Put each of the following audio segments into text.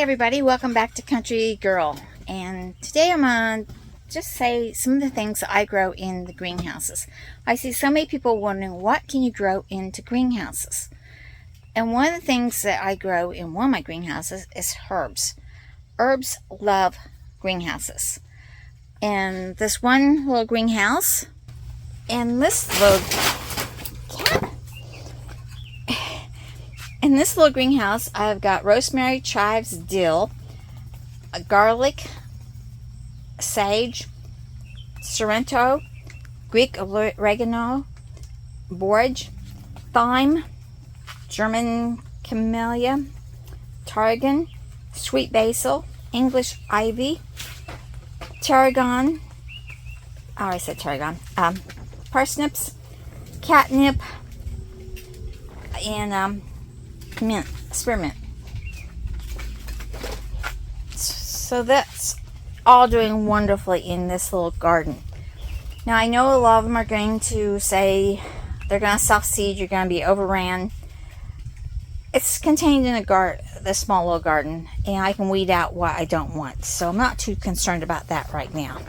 everybody, welcome back to Country Girl, and today I'm going to just say some of the things that I grow in the greenhouses. I see so many people wondering, what can you grow into greenhouses? And one of the things that I grow in one of my greenhouses is herbs. Herbs love greenhouses. And this one little greenhouse, and this little cat, in this little greenhouse, I've got rosemary, chives, dill, garlic, sage, Sorrento, Greek oregano, borage, thyme, German camellia, tarragon, sweet basil, English ivy, tarragon, I said tarragon, parsnips, catnip, and mint, spearmint. So that's all doing wonderfully in this little garden. Now I know a lot of them are going to say they're going to self-seed, you're going to be overran. It's contained in this small little garden, and I can weed out what I don't want, so I'm not too concerned about that right now.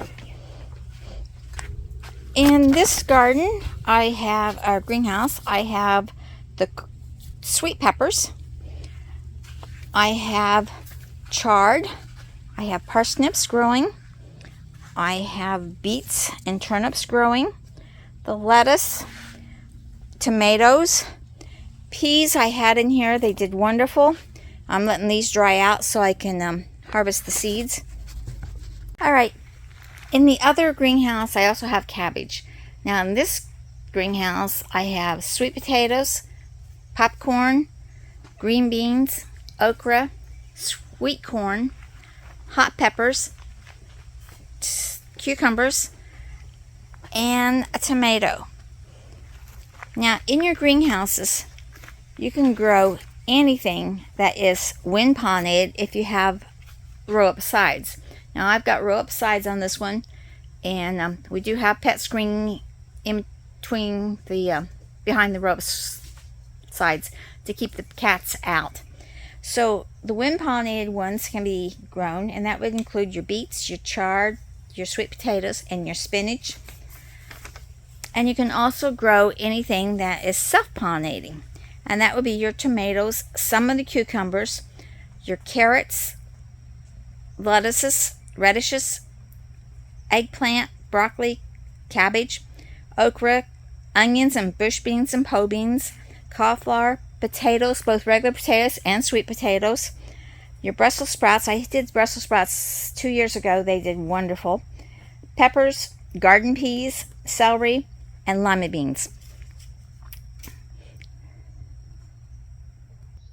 In this garden, I have a greenhouse. I have the sweet peppers, I have chard, I have parsnips growing, I have beets and turnips growing, the lettuce, tomatoes, peas I had in here. They did wonderful. I'm letting these dry out so I can harvest the seeds. Alright, in the other greenhouse I also have cabbage. Now in this greenhouse I have sweet potatoes, popcorn, green beans, okra, sweet corn, hot peppers, cucumbers, and a tomato. Now in your greenhouses you can grow anything that is wind pollinated if you have row up sides. Now I've got row up sides on this one, and we do have pet screening in between the behind the row up sides to keep the cats out. So the wind pollinated ones can be grown, and that would include your beets, your chard, your sweet potatoes, and your spinach. And you can also grow anything that is self-pollinating, and that would be your tomatoes, some of the cucumbers, your carrots, lettuces, radishes, eggplant, broccoli, cabbage, okra, onions and bush beans and po beans, cauliflower, potatoes, both regular potatoes and sweet potatoes, your Brussels sprouts. I did Brussels sprouts 2 years ago. They did wonderful. Peppers, garden peas, celery, and lima beans.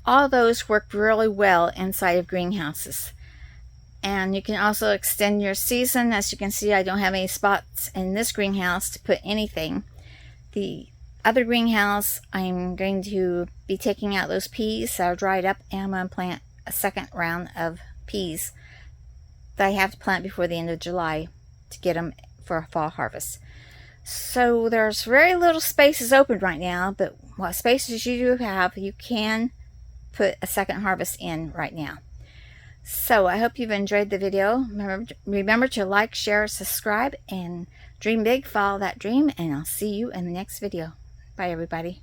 All those work really well inside of greenhouses. And you can also extend your season. As you can see, I don't have any spots in this greenhouse to put anything. The other greenhouse, I'm going to be taking out those peas that are dried up, and I'm going to plant a second round of peas that I have to plant before the end of July to get them for a fall harvest. So there's very little spaces open right now, but what spaces you do have, you can put a second harvest in right now. So I hope you've enjoyed the video. Remember to like, share, subscribe, and dream big, follow that dream, and I'll see you in the next video. Bye everybody.